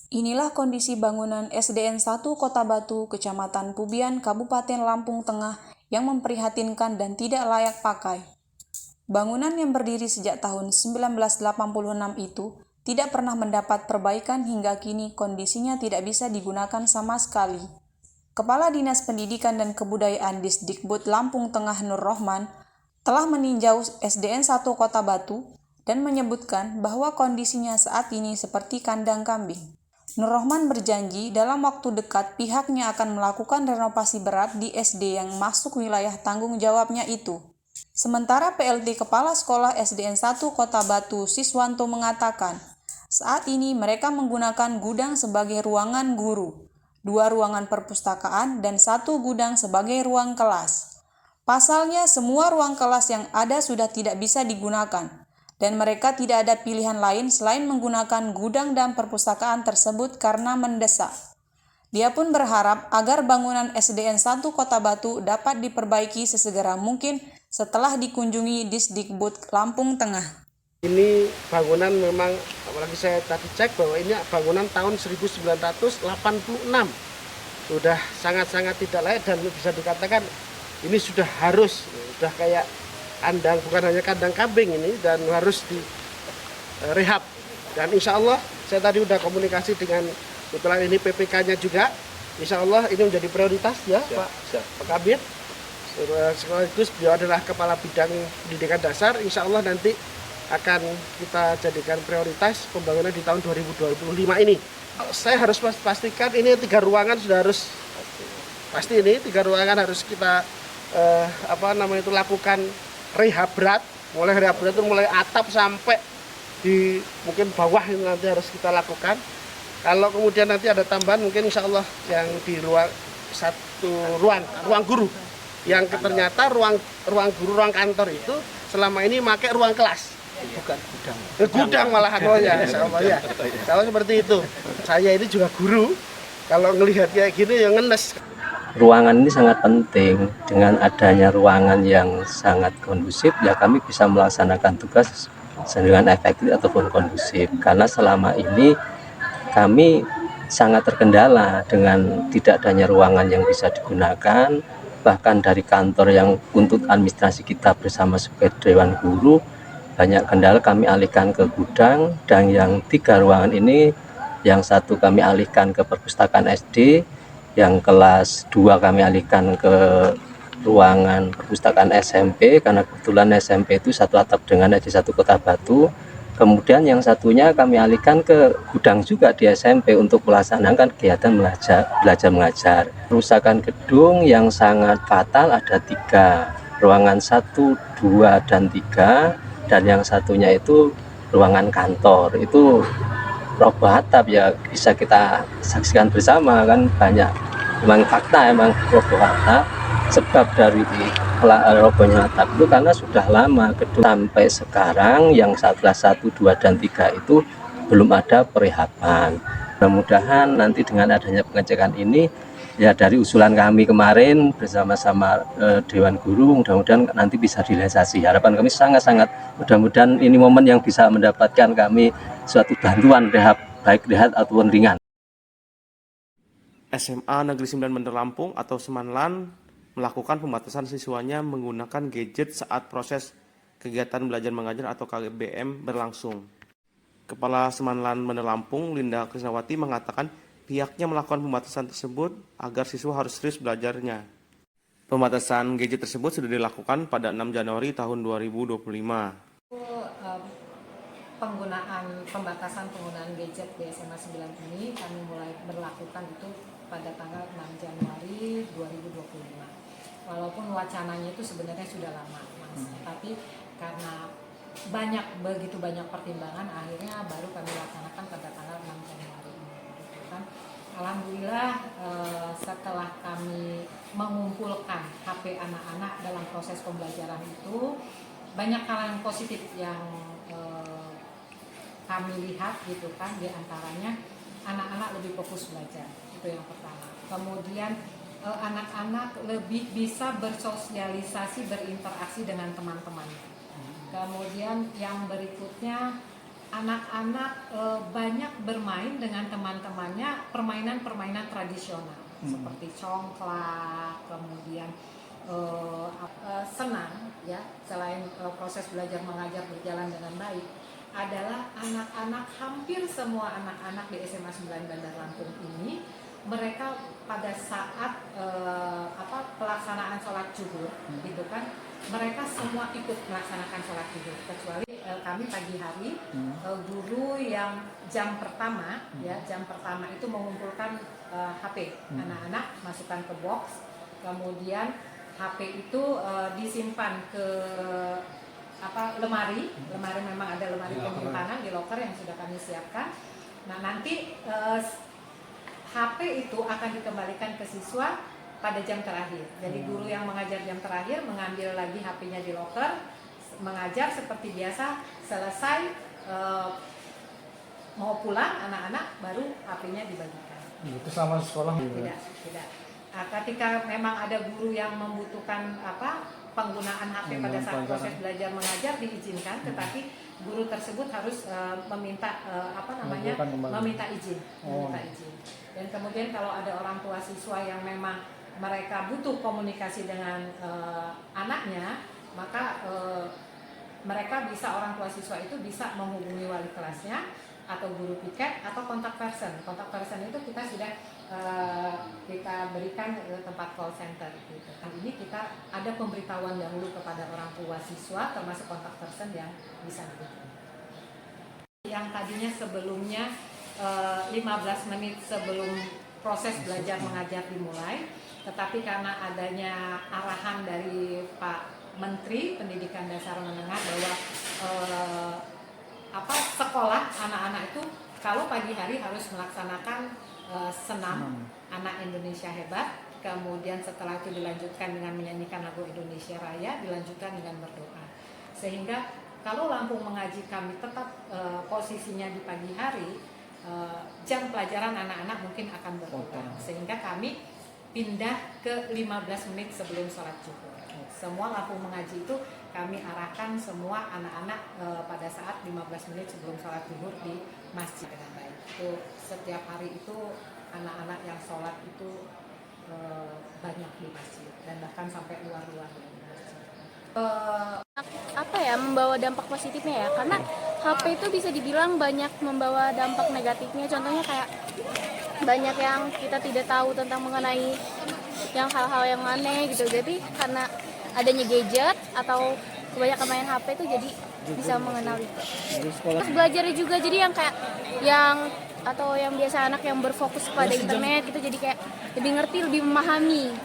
Inilah kondisi bangunan SDN 1 Kota Batu, Kecamatan Pubian, Kabupaten Lampung Tengah yang memprihatinkan dan tidak layak pakai. Bangunan yang berdiri sejak tahun 1986 itu tidak pernah mendapat perbaikan hingga kini kondisinya tidak bisa digunakan sama sekali. Kepala Dinas Pendidikan dan Kebudayaan Disdikbud Lampung Tengah Nur Rohman telah meninjau SDN 1 Kota Batu dan menyebutkan bahwa kondisinya saat ini seperti kandang kambing. Nur Rohman berjanji dalam waktu dekat pihaknya akan melakukan renovasi berat di SD yang masuk wilayah tanggung jawabnya itu. Sementara PLT Kepala Sekolah SDN 1 Kota Batu Siswanto mengatakan, saat ini mereka menggunakan gudang sebagai ruangan guru, 2 ruangan perpustakaan, dan 1 gudang sebagai ruang kelas. Pasalnya semua ruang kelas yang ada sudah tidak bisa digunakan, dan mereka tidak ada pilihan lain selain menggunakan gudang dan perpustakaan tersebut karena mendesak. Dia pun berharap agar bangunan SDN 1 Kota Batu dapat diperbaiki sesegera mungkin setelah dikunjungi Disdikbud Lampung Tengah. Ini bangunan memang, apalagi saya tadi cek bahwa ini bangunan tahun 1986. Sudah sangat-sangat tidak layak dan bisa dikatakan ini sudah kayak kandang, bukan hanya kandang kambing ini, dan harus direhab. Dan insya Allah saya tadi udah komunikasi dengan kebetulan ini PPK-nya juga. Insya Allah ini menjadi prioritas ya Pak Kabir. Sekaligus beliau adalah Kepala Bidang Pendidikan Dasar. Insya Allah nanti akan kita jadikan prioritas pembangunan di tahun 2025 ini. Saya harus pastikan ini 3 ruangan sudah harus pasti, ini 3 ruangan harus kita lakukan rehab berat. Mulai rehab berat itu mulai atap sampai di mungkin bawah itu nanti harus kita lakukan. Kalau kemudian nanti ada tambahan mungkin insya Allah yang di luar ruang guru yang ternyata ruang guru, ruang kantor itu selama ini pakai ruang kelas. Bukan gudang malahan. Oh ya, insya Allah ya. Kalau seperti itu, saya ini juga guru. Kalau ngelihat kayak gini ya ngenes. Ruangan ini sangat penting. Dengan adanya ruangan yang sangat kondusif, ya kami bisa melaksanakan tugas dengan efektif ataupun kondusif. Karena selama ini kami sangat terkendala dengan tidak adanya ruangan yang bisa digunakan. Bahkan dari kantor yang untuk administrasi kita bersama sebagai Dewan Guru, banyak kendala kami alihkan ke gudang, dan yang 3 ruangan ini, yang 1 kami alihkan ke perpustakaan SD, yang kelas 2 kami alihkan ke ruangan perpustakaan SMP, karena kebetulan SMP itu satu atap dengan SD 1 Kota Batu. Kemudian yang satunya kami alihkan ke gudang juga di SMP untuk melaksanakan kegiatan belajar mengajar. Kerusakan gedung yang sangat fatal ada 3, ruangan 1, 2, dan 3. Dan yang satunya itu ruangan kantor, itu roboh atap, ya bisa kita saksikan bersama kan, banyak memang fakta emang roboh atap. Sebab dari robohnya atap itu karena sudah lama gedung, sampai sekarang yang kelas 1, 2, dan 3 itu belum ada perehaban. Mudah-mudahan nanti dengan adanya pengecekan ini, ya dari usulan kami kemarin bersama-sama Dewan Guru, mudah-mudahan nanti bisa direalisasi. Harapan kami sangat-sangat mudah-mudahan ini momen yang bisa mendapatkan kami suatu bantuan rehab, baik rehab ataupun ringan. SMA Negeri 9 Bandar Lampung atau Semanlan melakukan pembatasan siswanya menggunakan gadget saat proses kegiatan belajar mengajar atau KBM berlangsung. Kepala Semanlan Bandar Lampung, Linda Krisnawati, mengatakan pihaknya melakukan pembatasan tersebut agar siswa harus serius belajarnya. Pembatasan gadget tersebut sudah dilakukan pada 6 Januari tahun 2025. Pembatasan penggunaan gadget di SMA 9 ini kami mulai berlakukan itu pada tanggal 6 Januari 2025. Walaupun wacananya itu sebenarnya sudah lama, Mas. Tapi karena begitu banyak pertimbangan, akhirnya baru kami laksanakan pada tanggal 6 Januari ini. Gitu kan. Alhamdulillah setelah kami mengumpulkan HP anak-anak dalam proses pembelajaran itu, banyak hal yang positif yang kami lihat gitu kan, di antaranya anak-anak lebih fokus belajar, itu yang pertama. Kemudian anak-anak lebih bisa bersosialisasi, berinteraksi dengan teman-temannya. Kemudian yang berikutnya, anak-anak banyak bermain dengan teman-temannya permainan-permainan tradisional seperti congklak, kemudian senang ya. Selain proses belajar mengajar berjalan dengan baik, adalah anak-anak, hampir semua anak-anak di SMA 9 Bandar Lampung ini, mereka pada saat pelaksanaan sholat zuhur gitu kan, mereka semua ikut melaksanakan sholat zuhur, kecuali kami pagi hari guru yang jam pertama itu mengumpulkan HP anak-anak, masukkan ke box, kemudian HP itu disimpan ke lemari memang ada lemari penyimpanan di loker yang sudah kami siapkan. Nah, nanti HP itu akan dikembalikan ke siswa pada jam terakhir. Jadi guru yang mengajar jam terakhir mengambil lagi HP-nya di loker, mengajar seperti biasa, selesai mau pulang anak-anak baru HP-nya dibagikan. Itu sama sekolah? Tidak. Nah, ketika memang ada guru yang membutuhkan penggunaan HP pada saat proses belajar mengajar diizinkan, tetapi guru tersebut harus meminta izin. Dan kemudian kalau ada orang tua siswa yang memang mereka butuh komunikasi dengan anaknya, maka mereka bisa, orang tua siswa itu bisa menghubungi wali kelasnya atau guru piket atau kontak person. Kontak person itu kita sudah kita berikan tempat call center gitu. Ini kita ada pemberitahuan dahulu kepada orang tua siswa termasuk kontak person yang bisa diberikan. Yang tadinya sebelumnya 15 menit sebelum proses belajar mengajar dimulai, tetapi karena adanya arahan dari Pak Menteri Pendidikan Dasar Menengah bahwa sekolah anak-anak itu kalau pagi hari harus melaksanakan senam Anak Indonesia Hebat, kemudian setelah itu dilanjutkan dengan menyanyikan lagu Indonesia Raya, dilanjutkan dengan berdoa. Sehingga kalau Lampung Mengaji kami tetap posisinya di pagi hari, jam pelajaran anak-anak mungkin akan berkurang, sehingga kami pindah ke 15 menit sebelum sholat zuhur. Semua Lampung Mengaji itu kami arahkan semua anak-anak pada saat 15 menit sebelum sholat zuhur di masjid dengan baik. Itu setiap hari itu anak-anak yang sholat itu banyak di masjid dan bahkan sampai luar-luar dari masjid. Membawa dampak positifnya ya, karena HP itu bisa dibilang banyak membawa dampak negatifnya. Contohnya kayak banyak yang kita tidak tahu tentang mengenai yang hal-hal yang aneh gitu. Jadi karena adanya gadget atau kebanyakan main HP itu jadi bisa mengenal itu. Terus belajarnya juga jadi yang kayak yang biasa anak yang berfokus pada internet gitu, jadi kayak lebih ngerti, lebih memahami.